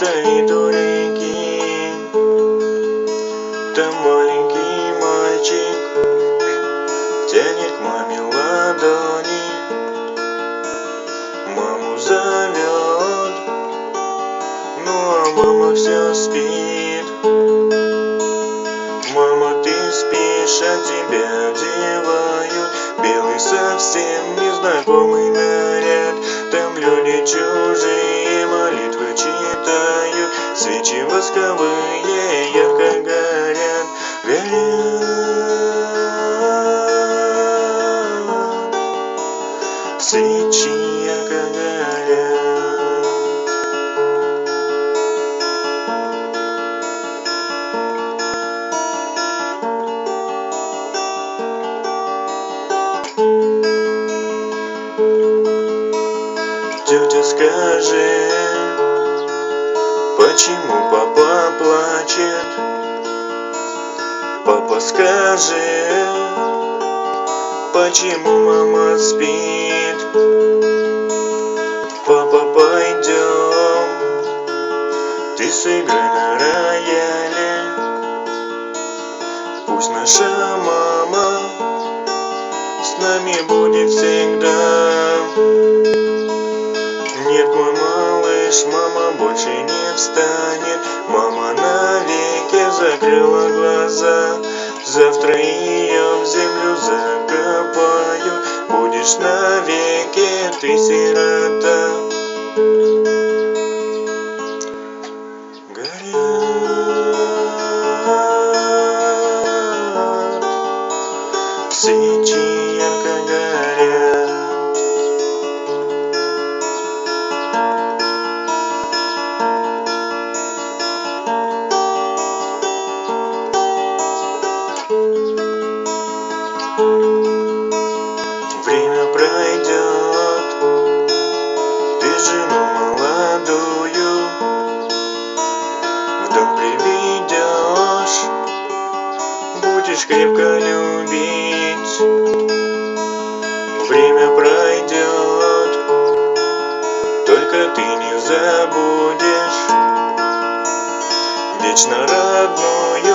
стоит у реки. Там маленький мальчик тянет к маме ладони, маму зовет, ну а мама все спит. Мама, ты спишь, а тебя одевают белый совсем незнакомый наряд. Там люди чужие молитвы читают, свечи восковые ярко горят, свечи ярко горят. Тетя, скажи, почему папа плачет? Папа, скажи, почему мама спит? Папа, пойдем, ты сыграй на рояле, пусть наша мама с нами будет всегда. Нет, мой малыш, мама больше не встанет. Мама навеки закрыла глаза. Завтра ее в землю закопают. Будешь навеки ты сирота. Горят свечи, ярко горят. Время пройдет, ты жену молодую в дом приведешь, будешь крепко любить. Время пройдет, только ты не забудешь вечно родную